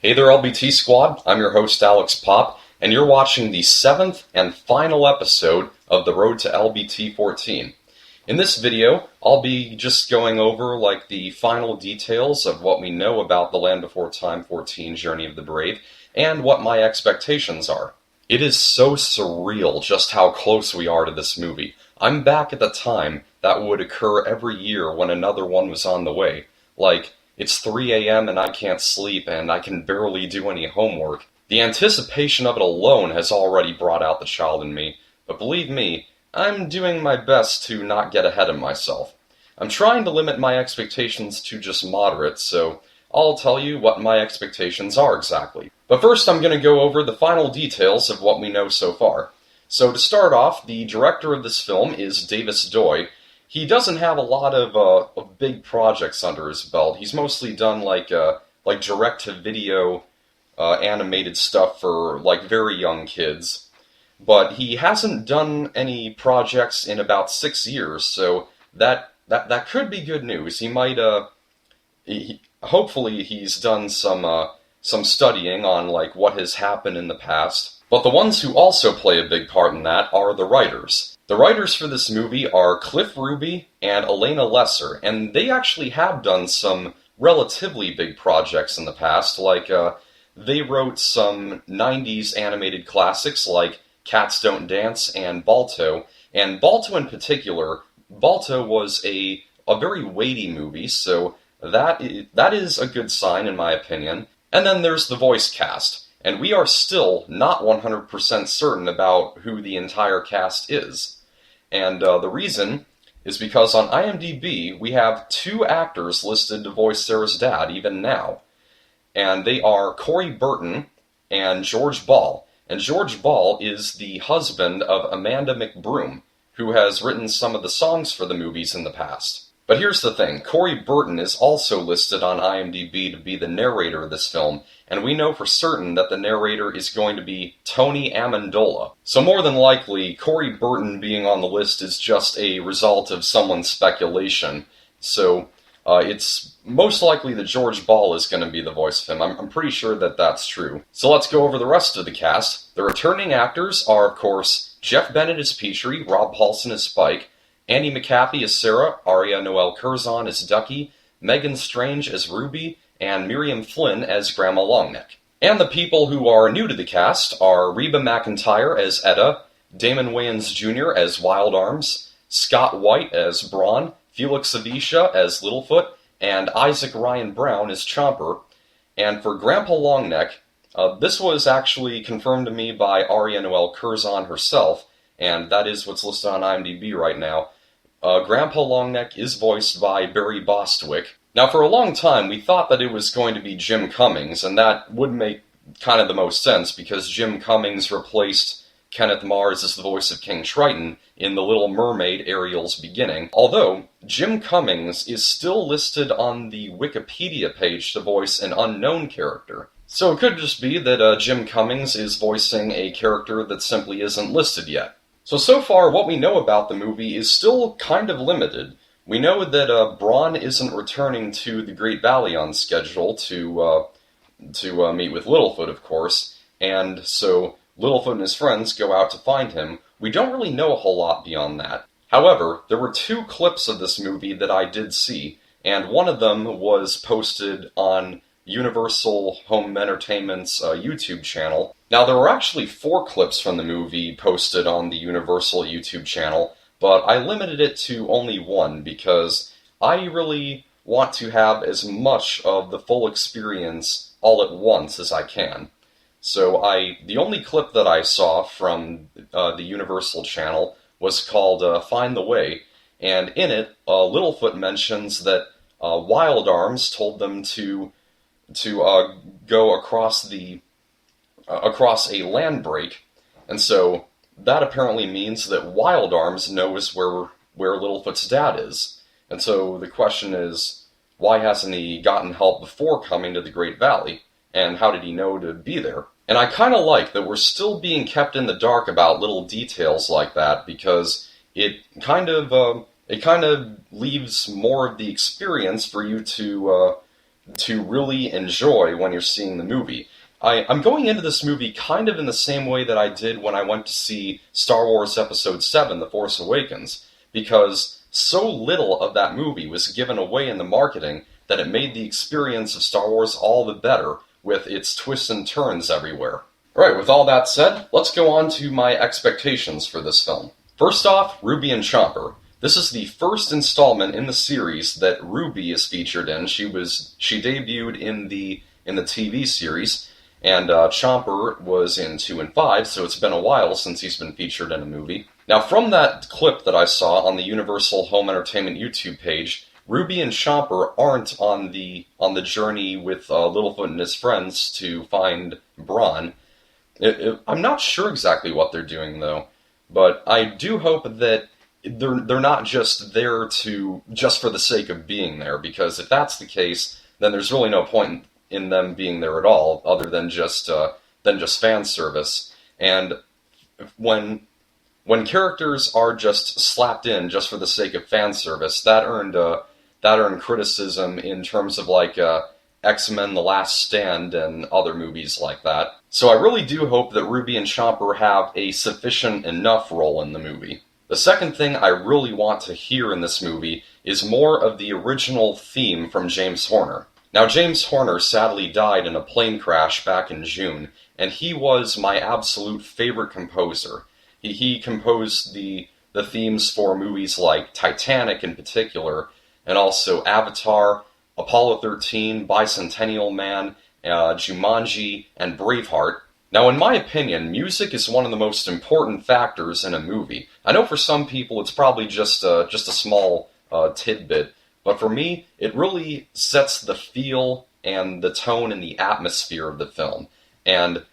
Hey there, LBT Squad. I'm your host, Alex Pop, and you're watching the 7th and final episode of The Road to LBT14. In this video, I'll be just going over the final details of what we know about the Land Before Time 14 Journey of the Brave, and what my expectations are. It is so surreal just how close we are to this movie. I'm back at the time that would occur every year when another one was on the way. It's 3 a.m. and I can't sleep and I can barely do any homework. The anticipation of it alone has already brought out the child in me, but believe me, I'm doing my best to not get ahead of myself. I'm trying to limit my expectations to just moderate, so I'll tell you what my expectations are exactly. But first I'm going to go over the final details of what we know so far. So to start off, the director of this film is Davis Doi. He doesn't have a lot of big projects under his belt. He's mostly done direct-to-video animated stuff for very young kids. But he hasn't done any projects in about 6 years, so that could be good news. He might hopefully he's done some studying on what has happened in the past. But the ones who also play a big part in that are the writers. The writers for this movie are Cliff Ruby and Elena Lesser, and they actually have done some relatively big projects in the past. They wrote some 90s animated classics like Cats Don't Dance and Balto. And Balto in particular, Balto was a very weighty movie, so that is a good sign in my opinion. And then there's the voice cast, and we are still not 100% certain about who the entire cast is. And the reason is because on IMDb we have 2 actors listed to voice Sarah's dad even now. And they are Corey Burton and George Ball. And George Ball is the husband of Amanda McBroom, who has written some of the songs for the movies in the past. But here's the thing, Corey Burton is also listed on IMDb to be the narrator of this film, and we know for certain that the narrator is going to be Tony Amendola. So more than likely, Corey Burton being on the list is just a result of someone's speculation. So it's most likely that George Ball is going to be the voice of him. I'm pretty sure that that's true. So let's go over the rest of the cast. The returning actors are, of course, Jeff Bennett as Petrie, Rob Paulson as Spike, Andy McCaffey as Sarah, Aria Noel Curzon as Ducky, Megan Strange as Ruby, and Miriam Flynn as Grandma Longneck. And the people who are new to the cast are Reba McEntire as Etta, Damon Wayans Jr. as Wild Arms, Scott White as Braun, Felix Avisha as Littlefoot, and Isaac Ryan Brown as Chomper. And for Grandpa Longneck, this was actually confirmed to me by Aria Noel Curzon herself, and that is what's listed on IMDb right now. Grandpa Longneck is voiced by Barry Bostwick. Now, for a long time, we thought that it was going to be Jim Cummings, and that would make kind of the most sense, because Jim Cummings replaced Kenneth Mars as the voice of King Triton in The Little Mermaid, Ariel's beginning. Although, Jim Cummings is still listed on the Wikipedia page to voice an unknown character. So it could just be that Jim Cummings is voicing a character that simply isn't listed yet. So far, what we know about the movie is still kind of limited. We know that Braun isn't returning to the Great Valley on schedule to meet with Littlefoot, of course, and so Littlefoot and his friends go out to find him. We don't really know a whole lot beyond that. However, there were 2 clips of this movie that I did see, and one of them was posted on Universal Home Entertainment's YouTube channel. Now, there were actually 4 clips from the movie posted on the Universal YouTube channel, but I limited it to only 1 because I really want to have as much of the full experience all at once as I can. So the only clip that I saw from the Universal channel was called Find the Way, and in it, Littlefoot mentions that Wild Arms told them to go across a land break, and so that apparently means that Wild Arms knows where Littlefoot's dad is. And so the question is, why hasn't he gotten help before coming to the Great Valley? And how did he know to be there? And I kind of like that we're still being kept in the dark about little details like that, because it kind of leaves more of the experience for you to to really enjoy when you're seeing the movie. I'm going into this movie kind of in the same way that I did when I went to see Star Wars Episode 7, The Force Awakens, because so little of that movie was given away in the marketing that it made the experience of Star Wars all the better with its twists and turns everywhere. Alright, with all that said, let's go on to my expectations for this film. First off, Ruby and Chomper. This is the first installment in the series that Ruby is featured in. She debuted in the TV series, and Chomper was in 2 and 5, so it's been a while since he's been featured in a movie. Now, from that clip that I saw on the Universal Home Entertainment YouTube page, Ruby and Chomper aren't on the journey with Littlefoot and his friends to find Bronn. I'm not sure exactly what they're doing, though, but I do hope that they're not just there just for the sake of being there, because if that's the case, then there's really no point in them being there at all, other than just fan service. And when characters are just slapped in just for the sake of fan service, that earned criticism in terms of like X-Men: The Last Stand and other movies like that. So I really do hope that Ruby and Chomper have a sufficient enough role in the movie. The second thing I really want to hear in this movie is more of the original theme from James Horner. Now, James Horner sadly died in a plane crash back in June, and he was my absolute favorite composer. He composed the themes for movies like Titanic in particular, and also Avatar, Apollo 13, Bicentennial Man, Jumanji, and Braveheart. Now, in my opinion, music is one of the most important factors in a movie. I know for some people it's probably just a small tidbit, but for me, it really sets the feel and the tone and the atmosphere of the film. And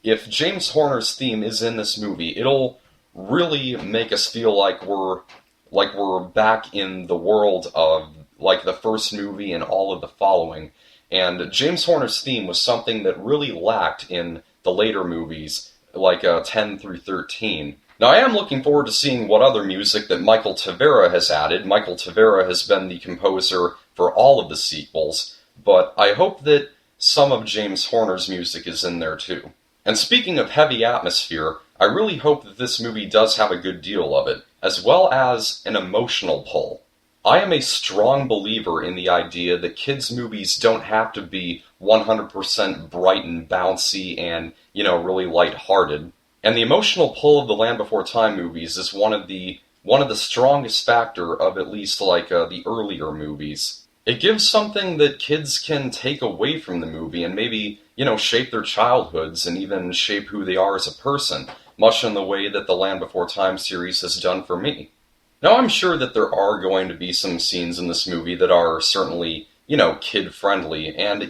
if James Horner's theme is in this movie, it'll really make us feel like we're back in the world of like the first movie and all of the following. And James Horner's theme was something that really lacked in the later movies, like 10 through 13. Now, I am looking forward to seeing what other music that Michael Tavera has added. Michael Tavera has been the composer for all of the sequels, but I hope that some of James Horner's music is in there too. And speaking of heavy atmosphere, I really hope that this movie does have a good deal of it, as well as an emotional pull. I am a strong believer in the idea that kids' movies don't have to be 100% bright and bouncy and, really lighthearted. And the emotional pull of the Land Before Time movies is one of the strongest factor of at least the earlier movies. It gives something that kids can take away from the movie and maybe, shape their childhoods and even shape who they are as a person, much in the way that the Land Before Time series has done for me. Now, I'm sure that there are going to be some scenes in this movie that are certainly, kid-friendly, and,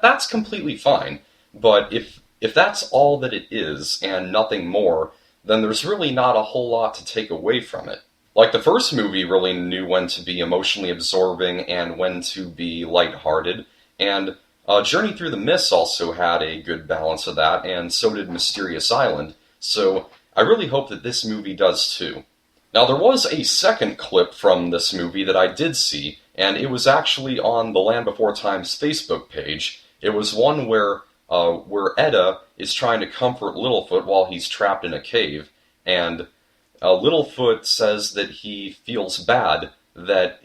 that's completely fine. But if that's all that it is, and nothing more, then there's really not a whole lot to take away from it. Like, the first movie really knew when to be emotionally absorbing and when to be lighthearted, and Journey Through the Mist also had a good balance of that, and so did Mysterious Island, so I really hope that this movie does too. Now, there was a second clip from this movie that I did see, and it was actually on the Land Before Time's Facebook page. It was one where Edda is trying to comfort Littlefoot while he's trapped in a cave, and Littlefoot says that he feels bad that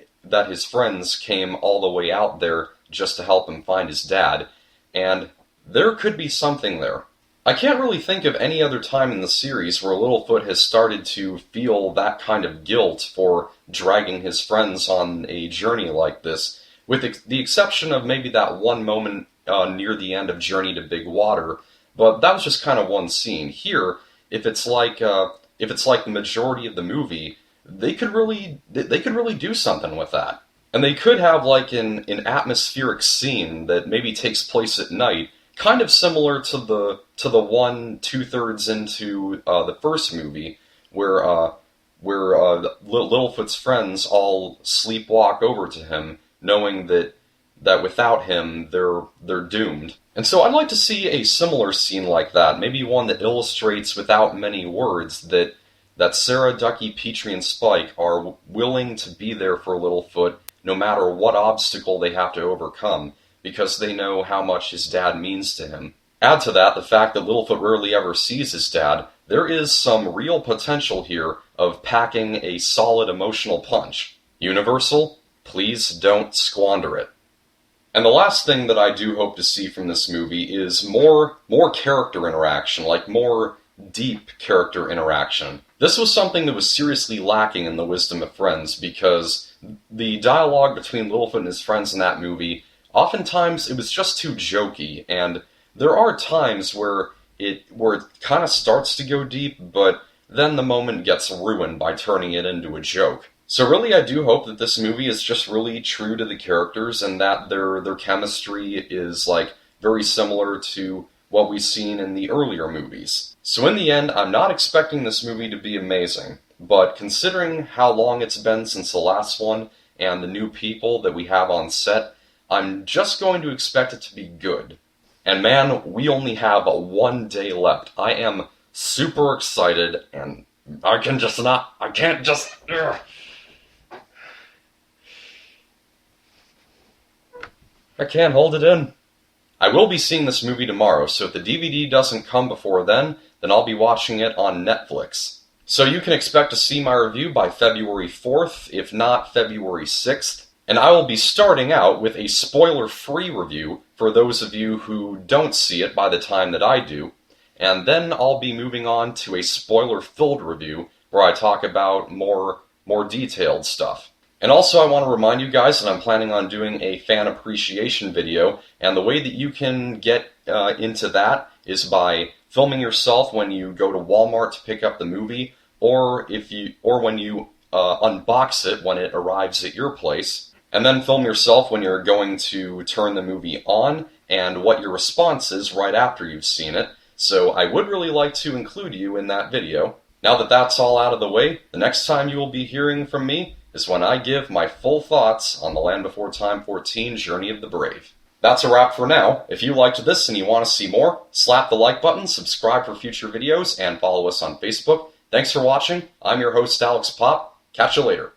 his friends came all the way out there just to help him find his dad, and there could be something there. I can't really think of any other time in the series where Littlefoot has started to feel that kind of guilt for dragging his friends on a journey like this, with the exception of maybe that one moment near the end of Journey to Big Water, but that was just kind of one scene. Here, if it's like the majority of the movie, they could really do something with that. And they could have like an atmospheric scene that maybe takes place at night, kind of similar to the 1/2 into the first movie, where Littlefoot's friends all sleepwalk over to him, knowing that without him they're doomed. And so I'd like to see a similar scene like that, maybe one that illustrates without many words that Sarah, Ducky, Petrie, and Spike are willing to be there for Littlefoot no matter what obstacle they have to overcome, because they know how much his dad means to him. Add to that the fact that Littlefoot rarely ever sees his dad, there is some real potential here of packing a solid emotional punch. Universal, please don't squander it. And the last thing that I do hope to see from this movie is more character interaction, like more deep character interaction. This was something that was seriously lacking in The Wisdom of Friends, because the dialogue between Littlefoot and his friends in that movie, oftentimes it was just too jokey, and there are times where it kind of starts to go deep, but then the moment gets ruined by turning it into a joke. So really, I do hope that this movie is just really true to the characters, and that their chemistry is like very similar to what we've seen in the earlier movies. So in the end, I'm not expecting this movie to be amazing, but considering how long it's been since the last one and the new people that we have on set, I'm just going to expect it to be good. And man, we only have 1 day left. I am super excited, and I can't hold it in. I will be seeing this movie tomorrow, so if the DVD doesn't come before then I'll be watching it on Netflix. So you can expect to see my review by February 4th, if not February 6th. And I will be starting out with a spoiler-free review for those of you who don't see it by the time that I do. And then I'll be moving on to a spoiler-filled review where I talk about more detailed stuff. And also I want to remind you guys that I'm planning on doing a fan appreciation video, and the way that you can get into that is by filming yourself when you go to Walmart to pick up the movie, or when you unbox it when it arrives at your place, and then film yourself when you're going to turn the movie on, and what your response is right after you've seen it. So I would really like to include you in that video. Now that that's all out of the way, the next time you will be hearing from me is when I give my full thoughts on The Land Before Time 14 Journey of the Brave. That's a wrap for now. If you liked this and you want to see more, slap the like button, subscribe for future videos, and follow us on Facebook. Thanks for watching. I'm your host, Alex Pop. Catch you later.